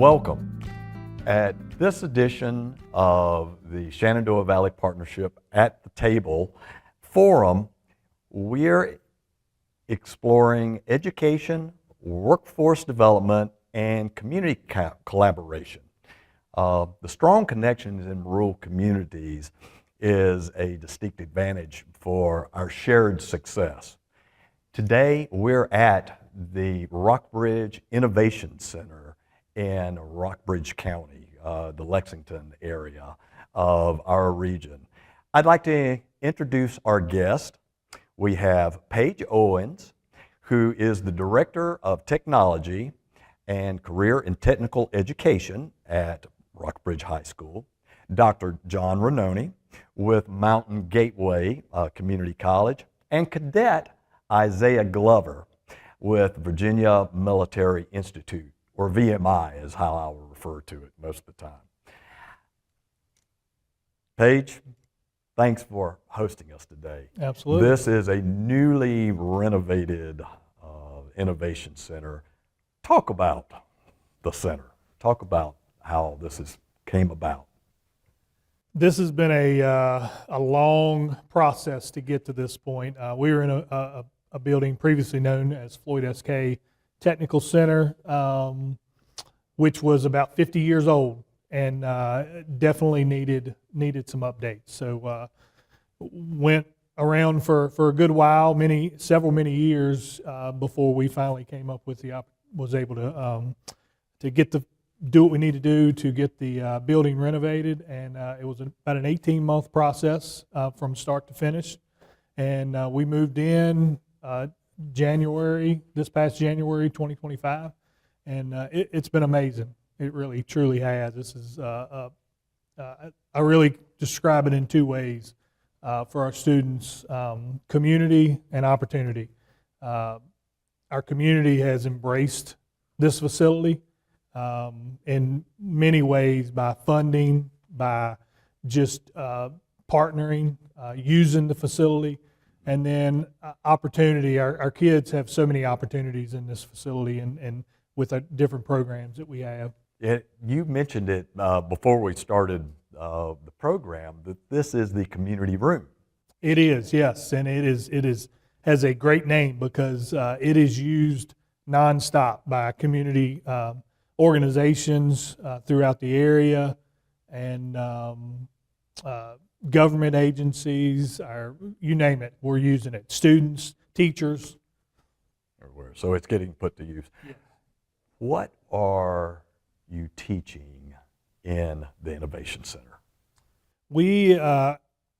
Welcome. At this edition of the Shenandoah Valley Partnership at the Table Forum, we're exploring education, workforce development, and community collaboration. The strong connections in rural communities is a distinct advantage for our shared success. Today, we're at the Rockbridge Innovation Center in Rockbridge County, the Lexington area of our region. I'd like to introduce our guest. We have Paige Owens, who is the Director of Technology and Career and Technical Education at Rockbridge High School, Dr. John Rainone with Mountain Gateway Community College, and Cadet Isaiah Glover with Virginia Military Institute, or VMI is how I will refer to it most of the time. Paige, thanks for hosting us today. Absolutely. This is a newly renovated innovation center. Talk about the center. Talk about how this came about. This has been a long process to get to this point. We were in a building previously known as Floyd S.K. Technical Center, which was about 50 years old and definitely needed some updates. So went around for a good while, many years before we finally came up with was able to do what we need to do to get the building renovated, and it was about an 18-month process from start to finish. And we moved in this past January 2025, and it's been amazing. It really, truly has. This is, I really describe it in two ways for our students, community and opportunity. Our community has embraced this facility in many ways by funding, by just partnering, using the facility. And then opportunity, our kids have so many opportunities in this facility and with the different programs that we have. You mentioned it before we started the program, that this is the community room. It is, yes, and it has a great name because it is used nonstop by community organizations throughout the area and government agencies, you name it, we're using it. Students, teachers. Everywhere. So it's getting put to use. Yes. What are you teaching in the Innovation Center?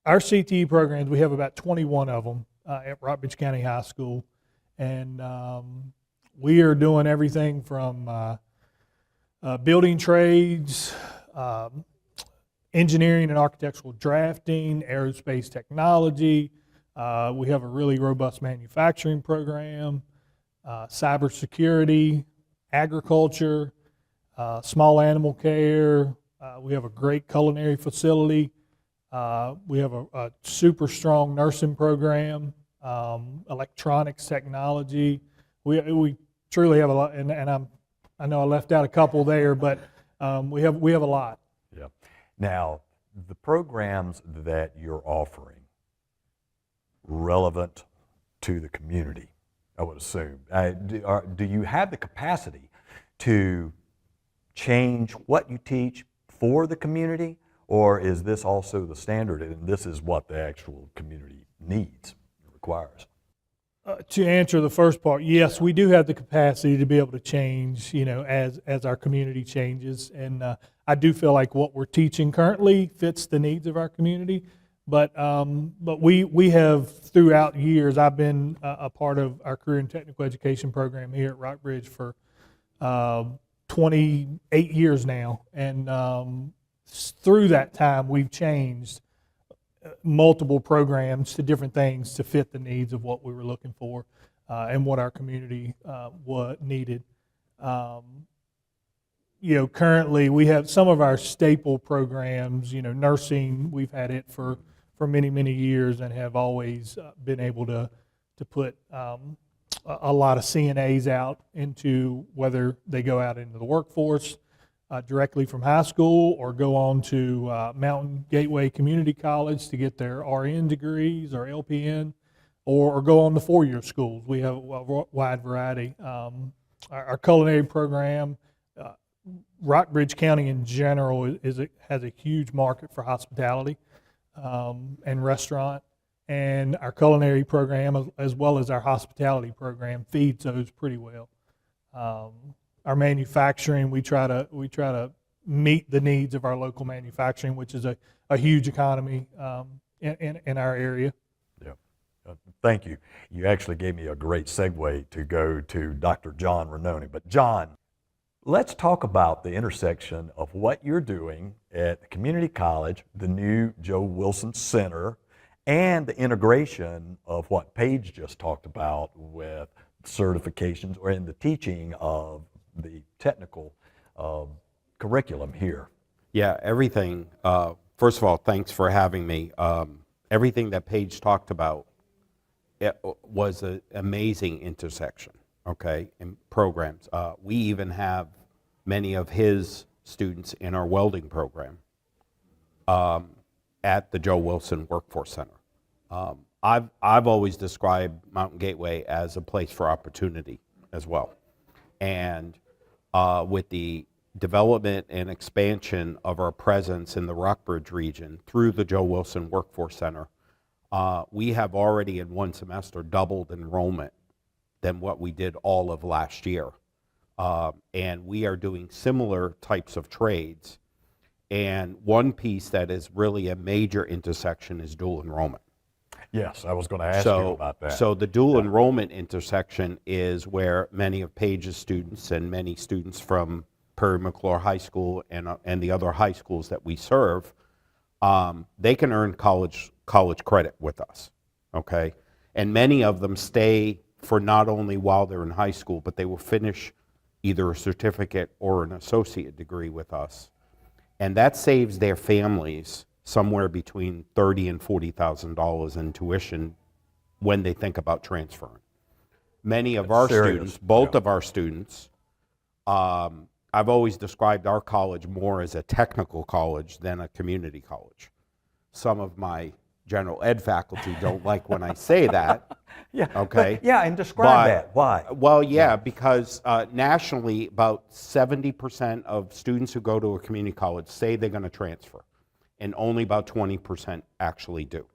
Our CTE programs, we have about 21 of them at Rockbridge County High School. And we are doing everything from building trades, engineering and architectural drafting, aerospace technology. We have a really robust manufacturing program, cybersecurity, agriculture, small animal care. We have a great culinary facility. We have a super strong nursing program, electronics technology. We truly have a lot, and I know I left out a couple there, but we have a lot. Yeah. Now, the programs that you're offering, relevant to the community, I would assume. Do you have the capacity to change what you teach for the community, or is this also the standard and this is what the actual community needs, requires? To answer the first part, yes, we do have the capacity to be able to change, as our community changes, and I do feel like what we're teaching currently fits the needs of our community. But we have throughout years. I've been a part of our career and technical education program here at Rockbridge for 28 years now, and through that time we've changed multiple programs to different things to fit the needs of what we were looking for and what our community needed. Currently we have some of our staple programs. Nursing, we've had it for many years and have always been able to put a lot of CNAs out into, whether they go out into the workforce directly from high school or go on to Mountain Gateway Community College to get their RN degrees or LPN, or go on to four-year schools. We have a wide variety. Our culinary program, Rockbridge County in general has a huge market for hospitality and restaurant, and our culinary program as well as our hospitality program feeds those pretty well. Our manufacturing, we try to meet the needs of our local manufacturing, which is a huge economy in our area. Yeah. Thank you. You actually gave me a great segue to go to Dr. John Rainone. But John, let's talk about the intersection of what you're doing at the community college, the new Joe Wilson Center, and the integration of what Paige just talked about with certifications or in the teaching of the technical curriculum here. Yeah, everything. First of all, thanks for having me. Everything that Paige talked about, it was an amazing intersection, okay, in programs. We even have many of his students in our welding program at the Joe Wilson Workforce Center. I've always described Mountain Gateway as a place for opportunity as well. And with the development and expansion of our presence in the Rockbridge region through the Joe Wilson Workforce Center, we have already in one semester doubled enrollment than what we did all of last year. And we are doing similar types of trades. And one piece that is really a major intersection is dual enrollment. Yes, I was going to ask you about that. So the dual enrollment intersection is where many of Paige's students and many students from Perry McClure High School and the other high schools that we serve, they can earn college credit with us, okay? And many of them stay for not only while they're in high school, but they will finish either a certificate or an associate degree with us. And that saves their families somewhere between $30,000 and $40,000 in tuition when they think about transferring. Many of our students, both of our students, I've always described our college more as a technical college than a community college. Some of my general ed faculty don't like when I say that. Yeah. Okay. Yeah, and describe that. Why? Well, yeah, because nationally, about 70% of students who go to a community college say they're going to transfer, and only about 20% actually do,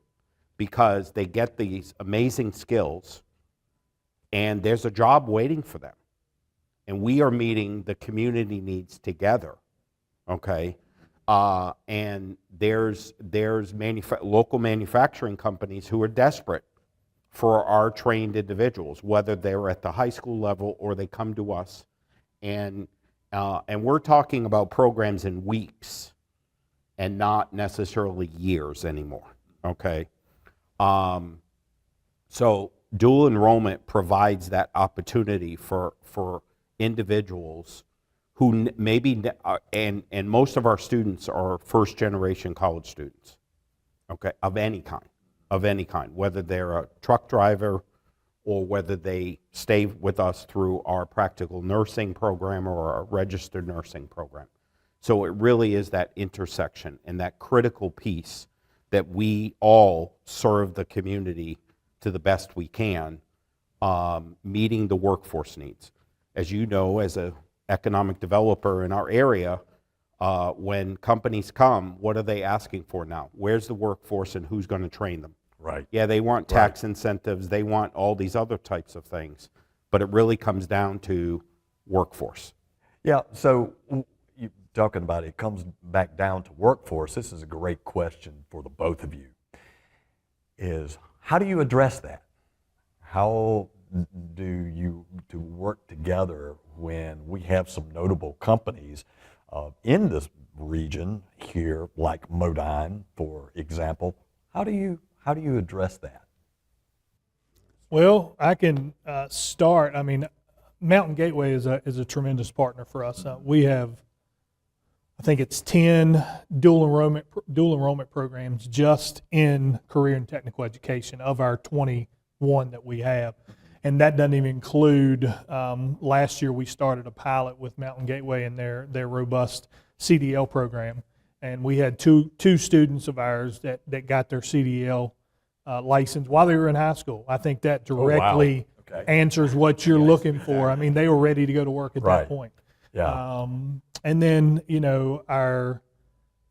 because they get these amazing skills, and there's a job waiting for them. And we are meeting the community needs together, okay? And there's local manufacturing companies who are desperate for our trained individuals, whether they're at the high school level or they come to us. And we're talking about programs in weeks and not necessarily years anymore, okay? So dual enrollment provides that opportunity for individuals who maybe, and most of our students are first generation college students, okay, of any kind, whether they're a truck driver or whether they stay with us through our practical nursing program or our registered nursing program. So it really is that intersection and that critical piece that we all serve the community to the best we can, meeting the workforce needs. As you know, as an economic developer in our area, when companies come, what are they asking for now? Where's the workforce and who's going to train them? Right. Yeah, they want tax incentives, they want all these other types of things, but it really comes down to workforce. Yeah, so you talking about it comes back down to workforce. This is a great question for the both of you. Is how do you address that? How do you work together when we have some notable companies in this region here, like Modine, for example? How do you address that? Well, I can start. I mean, Mountain Gateway is a tremendous partner for us. We have, I think it's 10 dual enrollment programs just in career and technical education of our 21 that we have. And that doesn't even include, last year we started a pilot with Mountain Gateway and their robust CDL program. And we had two students of ours that got their CDL license while they were in high school. I think that directly Okay. answers what you're looking for. I mean, they were ready to go to work at Right. that point. Yeah. And then,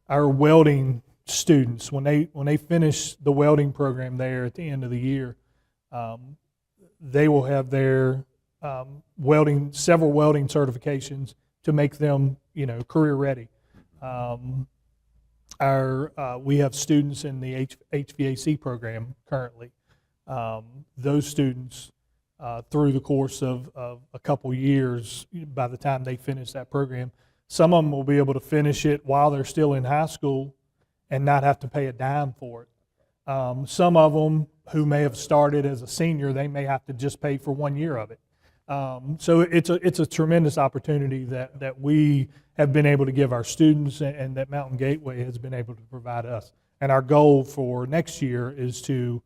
our welding students, when they finish the welding program there at the end of the year, they will have their several welding certifications to make them, career ready. We have students in the HVAC program currently. Those students, through the course of a couple years, by the time they finish that program, some of them will be able to finish it while they're still in high school and not have to pay a dime for it. Some of them who may have started as a senior, they may have to just pay for 1 year of it. So it's a tremendous opportunity that we have been able to give our students and that Mountain Gateway has been able to provide us. And our goal for next year is to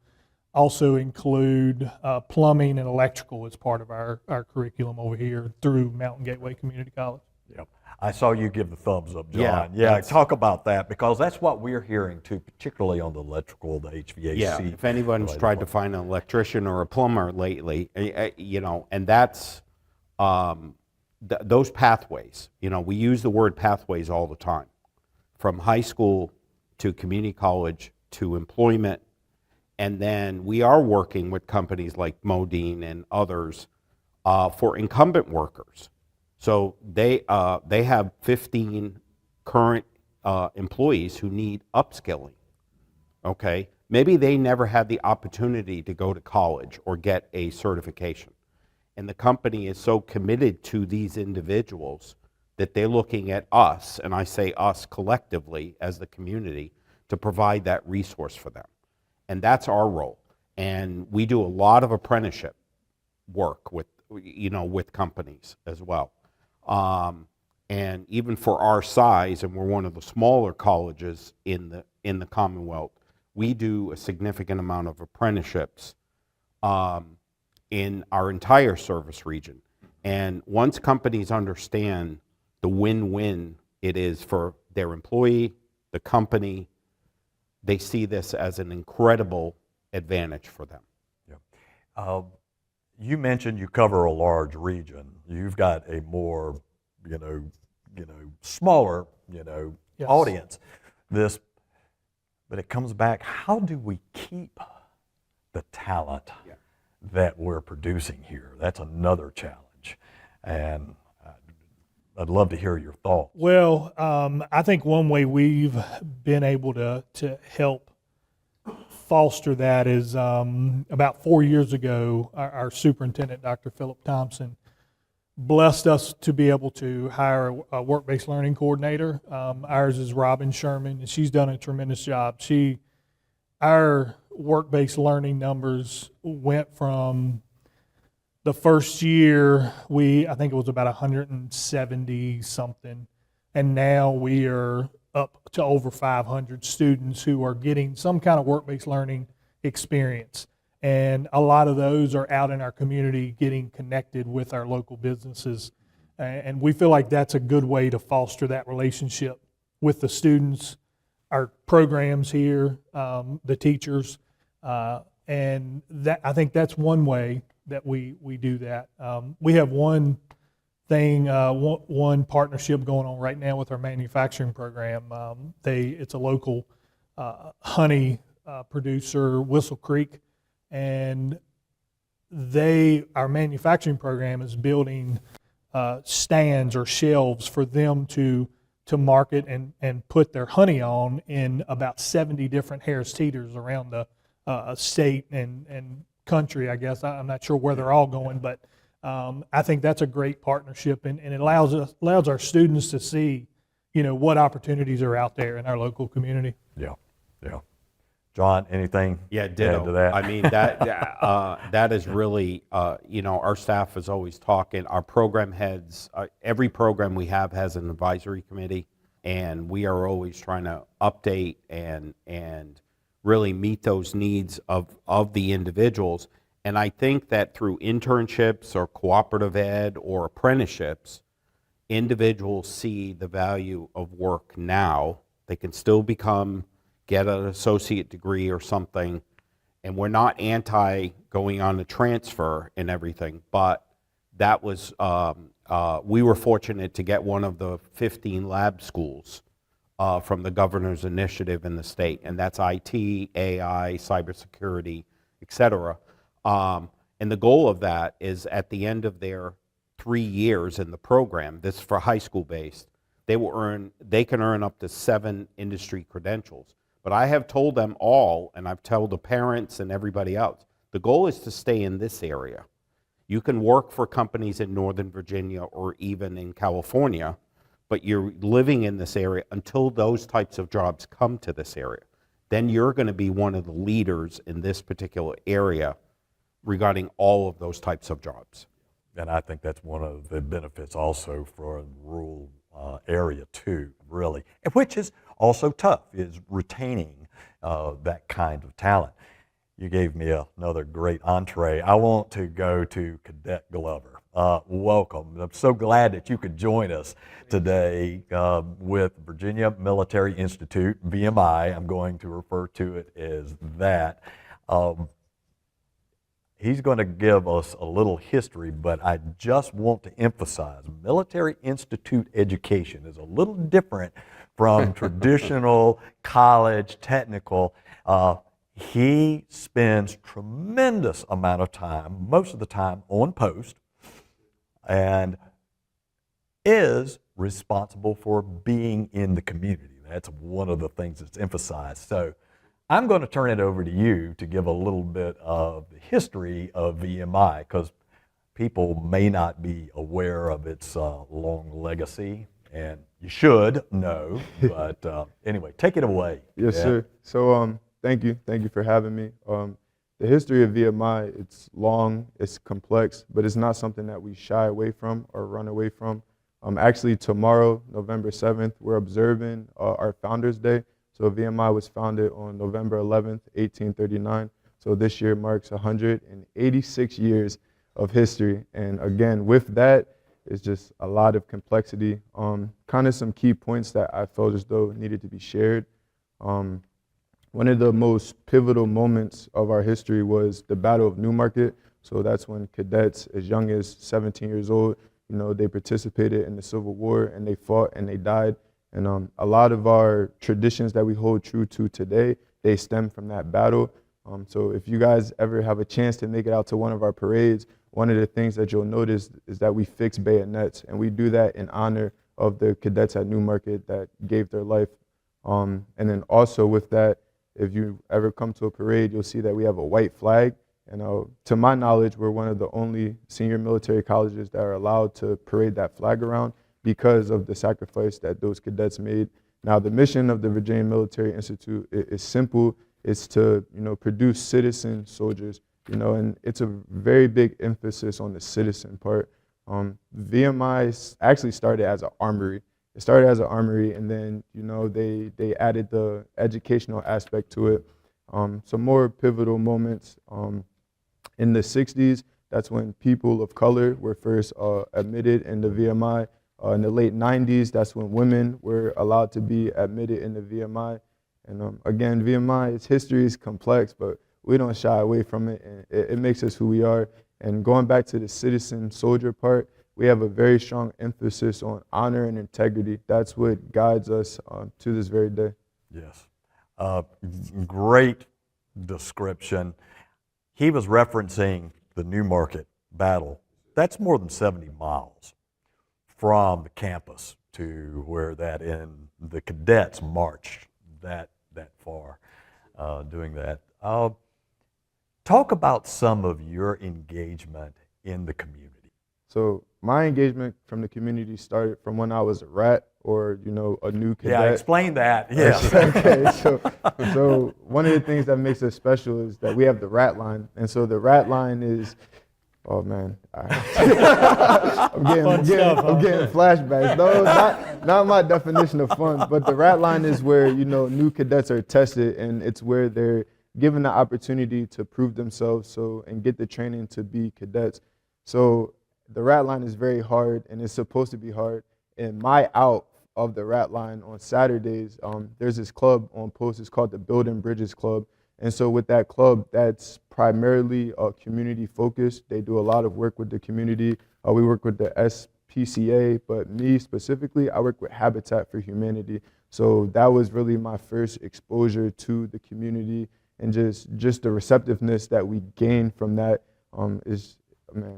also include plumbing and electrical as part of our curriculum over here through Mountain Gateway Community College. Yep. I saw you give the thumbs up, John. Yeah, Talk about that, because that's what we're hearing too, particularly on the electrical, the HVAC. Yeah, if anyone's tried to find an electrician or a plumber lately, and that's those pathways. We use the word pathways all the time, from high school to community college to employment, and then we are working with companies like Modine and others for incumbent workers. So they have 15 current employees who need upskilling. Okay, maybe they never had the opportunity to go to college or get a certification, and the company is so committed to these individuals that they're looking at us, and I say us collectively as the community, to provide that resource for them, and that's our role. And we do a lot of apprenticeship work with companies as well. And even for our size, and we're one of the smaller colleges in the Commonwealth, we do a significant amount of apprenticeships in our entire service region. And once companies understand the win-win it is for their employee, the company, they see this as an incredible advantage for them. Yeah. You mentioned you cover a large region. You've got a more, smaller, Yes. audience. But it comes back, how do we keep the talent that we're producing here? That's another challenge. And I'd love to hear your thoughts. Well, I think one way we've been able to help foster that is about 4 years ago, our superintendent, Dr. Philip Thompson, blessed us to be able to hire a work-based learning coordinator. Ours is Robin Sherman, and she's done a tremendous job. Our work-based learning numbers went from the first year, I think it was about 170 something, and now we are up to over 500 students who are getting some kind of work-based learning experience. And a lot of those are out in our community getting connected with our local businesses. And we feel like that's a good way to foster that relationship with the students, our programs here, the teachers. And I think that's one way that we do that. We have one partnership going on right now with our manufacturing program. It's a local honey producer, Whistle Creek, and our manufacturing program is building stands or shelves for them to market and put their honey on in about 70 different Harris Teeters around the state and country, I guess. I'm not sure where they're all going, but I think that's a great partnership, and it allows our students to see, what opportunities are out there in our local community. Yeah. John, anything to add to that? I mean, that is really, our staff is always talking. Our program heads, every program we have has an advisory committee, and we are always trying to update and really meet those needs of the individuals. And I think that through internships or cooperative ed or apprenticeships, individuals see the value of work now. They can still get an associate degree or something, and we're not anti going on a transfer and everything, but that was, we were fortunate to get one of the 15 lab schools from the governor's initiative in the state, and that's IT, AI, cybersecurity, et cetera. And the goal of that is at the end of their 3 years in the program, this for high school based, they can earn up to 7 industry credentials. But I have told them all, and I've told the parents and everybody else, the goal is to stay in this area. You can work for companies in Northern Virginia or even in California, but you're living in this area until those types of jobs come to this area. Then you're going to be one of the leaders in this particular area regarding all of those types of jobs. And I think that's one of the benefits also for a rural area too, really, and which is also tough, is retaining that kind of talent. You gave me another great entree. I want to go to Cadet Glover. Welcome. I'm so glad that you could join us today with Virginia Military Institute, VMI. I'm going to refer to it as that. He's going to give us a little history, but I just want to emphasize Military Institute education is a little different from traditional college technical. He spends tremendous amount of time, most of the time on post, and is responsible for being in the community. That's one of the things that's emphasized. So I'm going to turn it over to you to give a little bit of the history of VMI, because people may not be aware of its long legacy, and you should know, but anyway, take it away. Yes, sir. So thank you for having me. The history of VMI, it's long, it's complex, but it's not something that we shy away from or run away from. Actually, tomorrow, November 7th, we're observing our Founders Day. So VMI was founded on November 11th, 1839. So this year marks 186 years of history. And again, with that, it's just a lot of complexity. Kind of some key points that I felt as though needed to be shared. One of the most pivotal moments of our history was the Battle of Newmarket. So that's when cadets as young as 17 years old, they participated in the Civil War and they fought and they died. And a lot of our traditions that we hold true to today, they stem from that battle. So if you guys ever have a chance to make it out to one of our parades, one of the things that you'll notice is that we fix bayonets, and we do that in honor of the cadets at Newmarket that gave their life. And then also with that, if you ever come to a parade, you'll see that we have a white flag. And to my knowledge, we're one of the only senior military colleges that are allowed to parade that flag around, because of the sacrifice that those cadets made. Now, the mission of the Virginia Military Institute is simple. It's to, produce citizen soldiers, and it's a very big emphasis on the citizen part. VMI actually started as an armory. It started as an armory, and then, they added the educational aspect to it. Some more pivotal moments. In the 60s, that's when people of color were first admitted in the VMI. In the late 90s, that's when women were allowed to be admitted in the VMI. And again, VMI, its history is complex, but we don't shy away from it. And it makes us who we are. And going back to the citizen soldier part, we have a very strong emphasis on honor and integrity. That's what guides us to this very day. Yes. Great description. He was referencing the Newmarket battle. That's more than 70 miles from the campus to where the cadets marched that far doing that. Talk about some of your engagement in the community. So my engagement from the community started from when I was a rat or, a new cadet. Yeah, explain that. Yes. Okay, so one of the things that makes us special is that we have the rat line. And so the rat line is, oh man, I'm getting flashbacks. No, not my definition of fun, but the rat line is where, new cadets are tested, and it's where they're given the opportunity to prove themselves and get the training to be cadets. So the rat line is very hard, and it's supposed to be hard. And my out of the rat line on Saturdays, there's this club on post. It's called the Building Bridges Club. And so with that club, that's primarily community focused. They do a lot of work with the community. We work with the SPCA, but me specifically, I work with Habitat for Humanity. So that was really my first exposure to the community, and just the receptiveness that we gained from that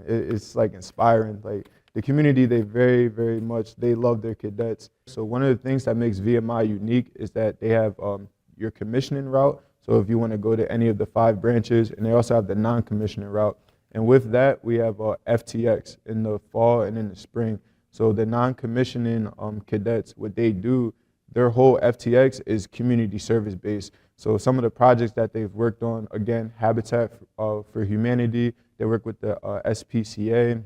it's like inspiring. Like the community, they very, very much, they love their cadets. So one of the things that makes VMI unique is that they have your commissioning route. So if you want to go to any of the 5 branches, and they also have the non-commissioning route. And with that, we have FTX in the fall and in the spring. So the non-commissioning cadets, what they do, their whole FTX is community service based. So some of the projects that they've worked on, again, Habitat for Humanity, they work with the SPCA.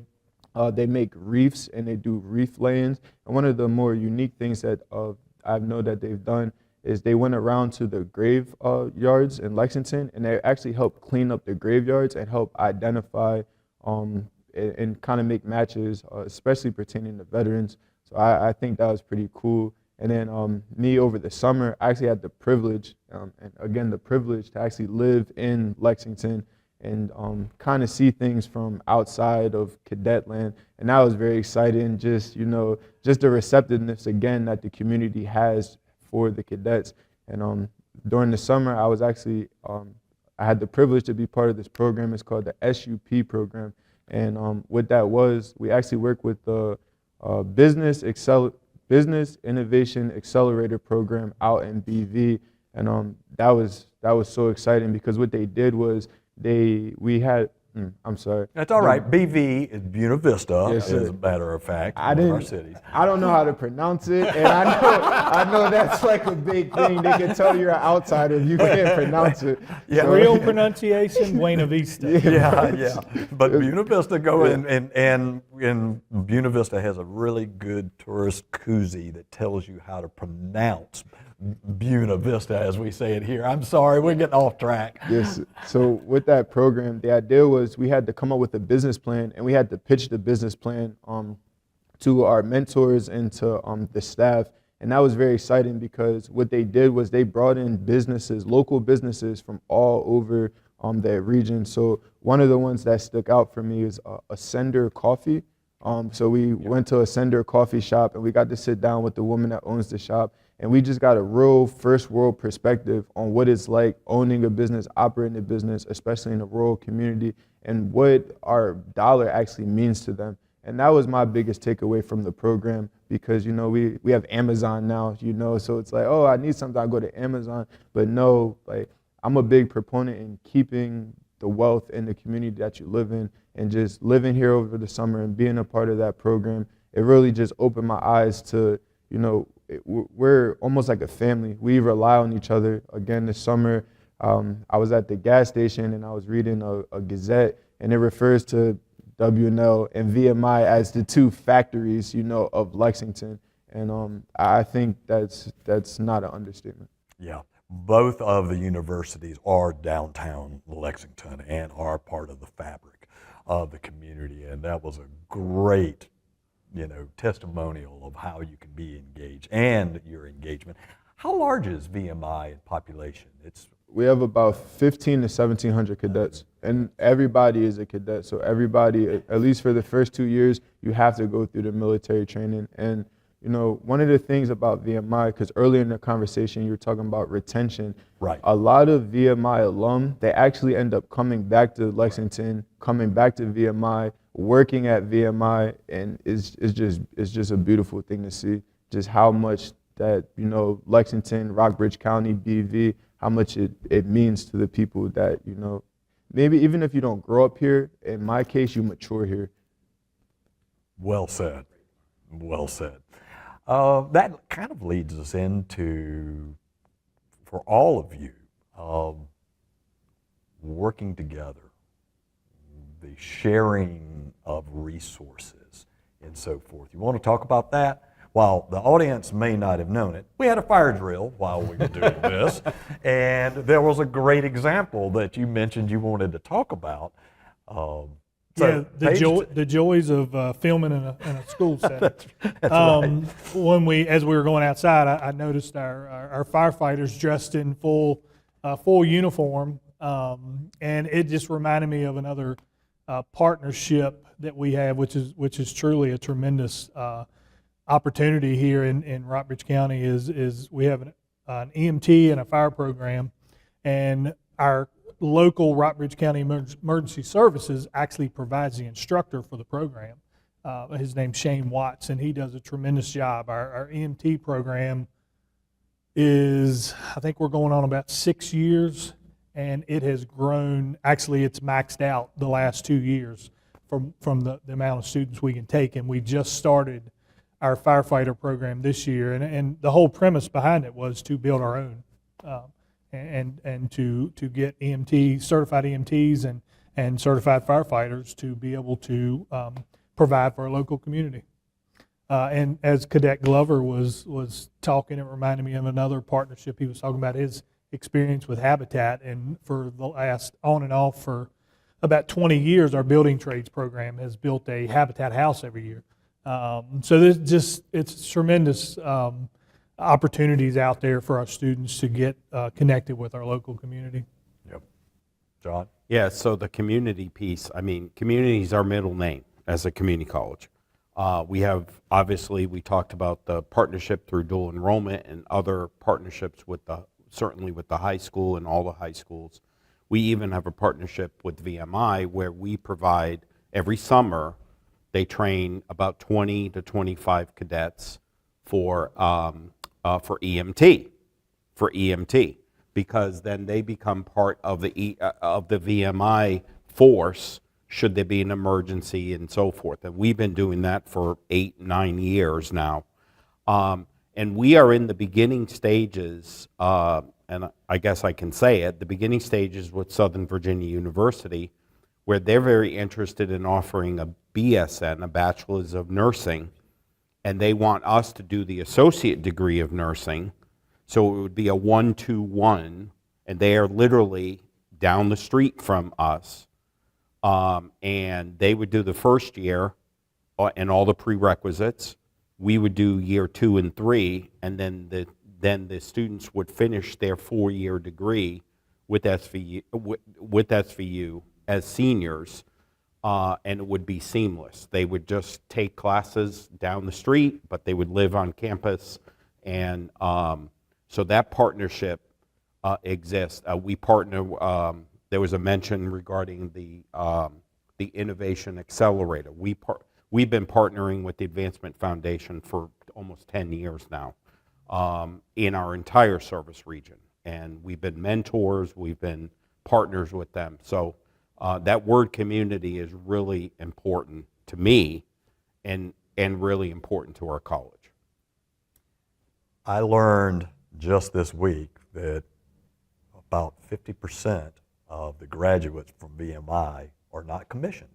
They make reefs, and they do reef layings. And one of the more unique things that I know that they've done is they went around to the grave yards in Lexington, and they actually helped clean up the graveyards and help identify and kind of make matches, especially pertaining to veterans. So I think that was pretty cool. And then me over the summer, I actually had the privilege, and again, the privilege to actually live in Lexington and kind of see things from outside of cadet land. And that was very exciting, just the receptiveness, again, that the community has for the cadets. And during the summer, I was actually, I had the privilege to be part of this program. It's called the SUP program. And what that was, we actually work with the Business Innovation Accelerator program out in BV. And that was so exciting, because what they did was I'm sorry. That's all right. BV is Buena Vista, Yes, as sir. a matter of fact, I one of our didn't. cities. I don't know how to pronounce it, and I know that's like a big thing. They can tell you're an outsider if you can't pronounce it. Yeah. So- Real pronunciation, Buena Vista. Yeah. But Buena Vista and Buena Vista has a really good tourist koozie that tells you how to pronounce Buena Vista, as we say it here. I'm sorry, we're getting off track. Yes. So with that program, the idea was we had to come up with a business plan, and we had to pitch the business plan to our mentors and to the staff. And that was very exciting, because what they did was they brought in businesses, local businesses from all over that region. So one of the ones that stuck out for me is Ascender Coffee. So we went to Ascender Coffee shop, and we got to sit down with the woman that owns the shop. And we just got a real first world perspective on what it's like owning a business, operating a business, especially in a rural community, and what our dollar actually means to them. And that was my biggest takeaway from the program, because, we have Amazon now, so it's like, oh, I need something, I go to Amazon. But no, like, I'm a big proponent in keeping the wealth in the community that you live in, and just living here over the summer and being a part of that program. It really just opened my eyes to, we're almost like a family. We rely on each other. Again, this summer, I was at the gas station, and I was reading a Gazette, and it refers to WNL and VMI as the 2 factories, of Lexington. And I think that's not an understatement. Yeah, both of the universities are downtown Lexington and are part of the fabric of the community, and that was a great testimonial of how you can be engaged and your engagement. How large is VMI in population? We have about 1,500 to 1,700 cadets, and everybody is a cadet. So everybody, at least for the first 2 years, you have to go through the military training. And one of the things about VMI, because earlier in the conversation you were talking about retention. Right. A lot of VMI alum, they actually end up coming back to Lexington, coming back to VMI, working at VMI, and it's just a beautiful thing to see, just how much that, Lexington, Rockbridge County, BV, how much it means to the people that, maybe even if you don't grow up here, in my case, you mature here. Well said. Well said. That kind of leads us into, for all of you, working together, the sharing of resources and so forth. You want to talk about that? while the audience may not have known it, we had a fire drill while we were doing this, and there was a great example that you mentioned you wanted to talk about. Yeah, Paige, the joys of filming in a school setting. that's right. As we were going outside, I noticed our firefighters dressed in full uniform, and it just reminded me of another partnership that we have, which is truly a tremendous opportunity here in Rockbridge County. Is we have an EMT and a fire program, and our local Rockbridge County Emergency Services actually provides the instructor for the program. His name's Shane Watts, and he does a tremendous job. Our EMT program is, I think we're going on about 6 years, and it has grown. Actually, it's maxed out the last 2 years from the amount of students we can take, and we just started our firefighter program this year, and the whole premise behind it was to build our own. And to get certified EMTs and certified firefighters to be able to provide for our local community. And as Cadet Glover was talking, it reminded me of another partnership. He was talking about his experience with Habitat, and for the last on and off for about 20 years, our building trades program has built a Habitat house every year. So it's tremendous opportunities out there for our students to get connected with our local community. Yep. John? Yeah, so the community piece, community is our middle name as a community college. We have, obviously, we talked about the partnership through dual enrollment and other partnerships certainly with the high school and all the high schools. We even have a partnership with VMI where we provide, every summer, they train about 20 to 25 cadets for EMT, because then they become part of the VMI force should there be an emergency and so forth. And we've been doing that for 8-9 years now. And we are in the beginning stages, and I guess I can say it, the beginning stages with Southern Virginia University, where they're very interested in offering a BSN, a Bachelor's of Nursing, and they want us to do the associate degree of nursing. So it would be a 1-2-1, and they are literally down the street from us. And they would do the first year and all the prerequisites. We would do year 2 and 3, and then the students would finish their 4-year degree with SVU as seniors. And it would be seamless. They would just take classes down the street, but they would live on campus. And so that partnership exists. We partner, there was a mention regarding the Innovation Accelerator. We've been partnering with the Advancement Foundation for almost 10 years now in our entire service region. And we've been mentors, we've been partners with them. So that word community is really important to me and really important to our college. I learned just this week that about 50% of the graduates from VMI are not commissioned.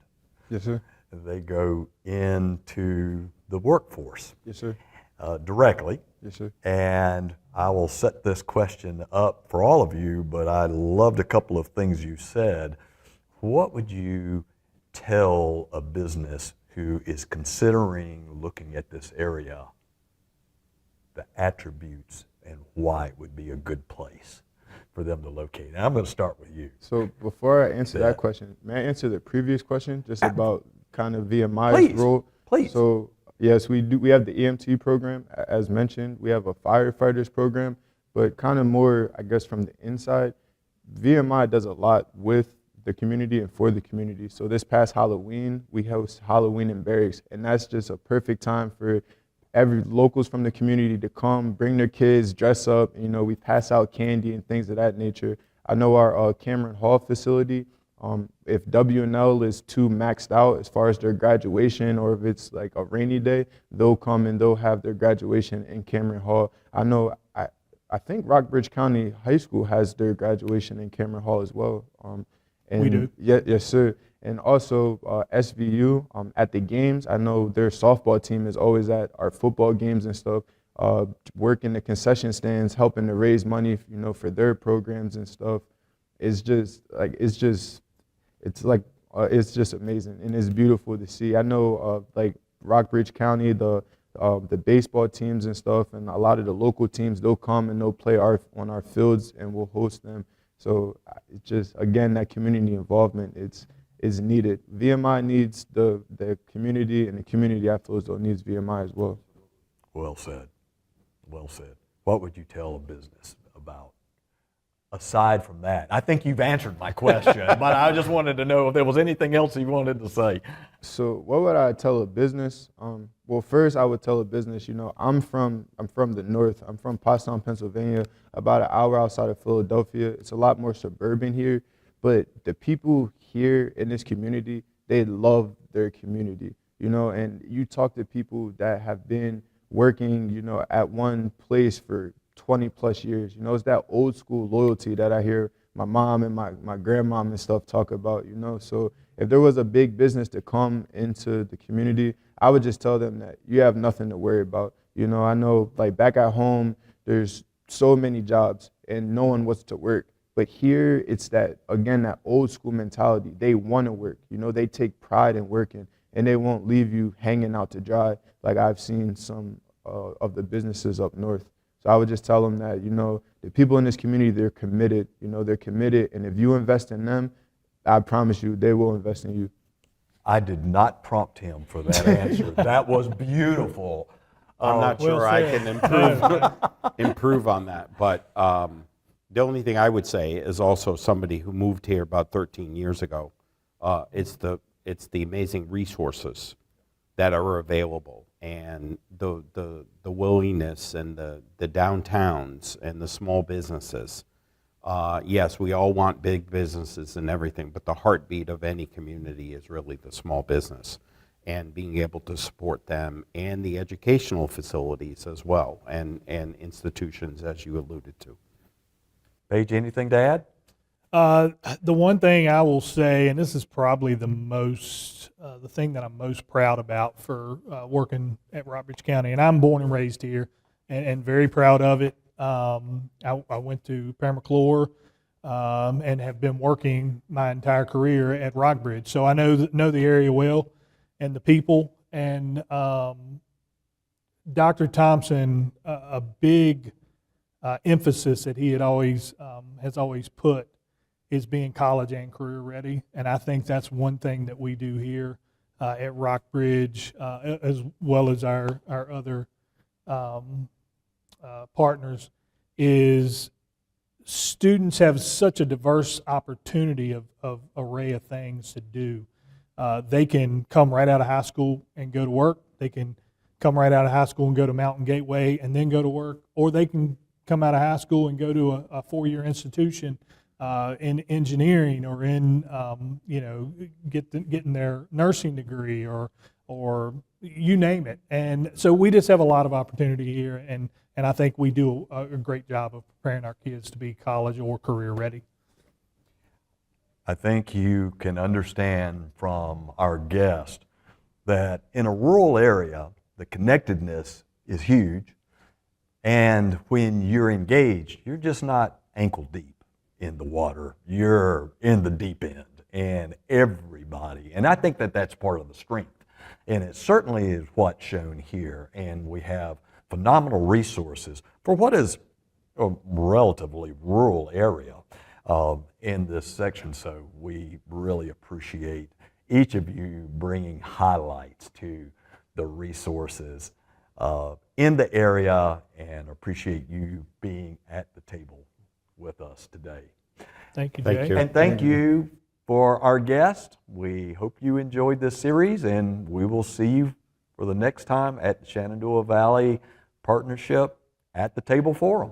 Yes, sir. They go into the workforce Yes, sir. directly. Yes, sir. And I will set this question up for all of you, but I loved a couple of things you said. What would you tell a business who is considering looking at this area, the attributes and why it would be a good place for them to locate? And I'm going to start with you. So before I answer Yeah. that question, may I answer the previous question just about kind of VMI's Please, role? please. So yes, we do. We have the EMT program, as mentioned. We have a firefighters program, but kind of more, I guess, from the inside. VMI does a lot with the community and for the community. So this past Halloween, we host Halloween in Barracks, and that's just a perfect time for every locals from the community to come, bring their kids, dress up. You know, we pass out candy and things of that nature. I know our Cameron Hall facility, if W&L is too maxed out as far as their graduation, or if it's like a rainy day, they'll come and they'll have their graduation in Cameron Hall. I know, I think Rockbridge County High School has their graduation in Cameron Hall as well. And We do. Yes, sir. And also SVU at the games. I know their softball team is always at our football games and stuff, working the concession stands, helping to raise money, for their programs and stuff. It's just amazing, and it's beautiful to see. I know like Rockbridge County, the baseball teams and stuff, and a lot of the local teams, they'll come and they'll play on our fields, and we'll host them. So it's just, again, that community involvement is needed. VMI needs the community, and the community, I feel as though, needs VMI as well. Well said. Well said. What would you tell a business about? Aside from that, I think you've answered my question, but I just wanted to know if there was anything else you wanted to say. So what would I tell a business? Well, first I would tell a business, I'm from the north. I'm from Pottstown, Pennsylvania, about an hour outside of Philadelphia. It's a lot more suburban here, but the people here in this community, they love their community, and you talk to people that have been working, at one place for 20 plus years. It's that old school loyalty that I hear my mom and my grandmom and stuff talk about, So if there was a big business to come into the community, I would just tell them that you have nothing to worry about. I know, like, back at home, there's so many jobs and no one wants to work. But here, it's that old school mentality. They want to work. They take pride in working, and they won't leave you hanging out to dry like I've seen some of the businesses up north. So I would just tell them that, the people in this community, they're committed. They're committed, and if you invest in them, I promise you, they will invest in you. I did not prompt him for that answer. That was beautiful. I'm not well sure I said. can improve on that, but the only thing I would say is also somebody who moved here about 13 years ago. It's the amazing resources that are available, and the willingness, and the downtowns and the small businesses. Yes, we all want big businesses and everything, but the heartbeat of any community is really the small business, and being able to support them, and the educational facilities as well, and institutions, as you alluded to. Paige, anything to add? The one thing I will say, and this is probably the thing that I'm most proud about for working at Rockbridge County, and I'm born and raised here, and very proud of it. I went to Paramount McClure and have been working my entire career at Rockbridge, so I know the area well and the people. And Dr. Thompson, a big emphasis that he has always put is being college and career ready, and I think that's one thing that we do here at Rockbridge, as well as our other partners, is students have such a diverse opportunity of array of things to do. They can come right out of high school and go to work. They can come right out of high school and go to Mountain Gateway and then go to work, or they can come out of high school and go to a four-year institution in engineering, or in getting their nursing degree, or you name it. And so we just have a lot of opportunity here, and I think we do a great job of preparing our kids to be college or career ready. I think you can understand from our guest that in a rural area, the connectedness is huge. And when you're engaged, you're just not ankle deep in the water. You're in the deep end, and everybody. And I think that that's part of the strength. And it certainly is what's shown here. And we have phenomenal resources for what is a relatively rural area in this section. So we really appreciate each of you bringing highlights to the resources in the area, and appreciate you being at the table with us today. Thank you, Jay. Thank you. And thank you for our guest. We hope you enjoyed this series, and we will see you for the next time at the Shenandoah Valley Partnership at the Table Forum.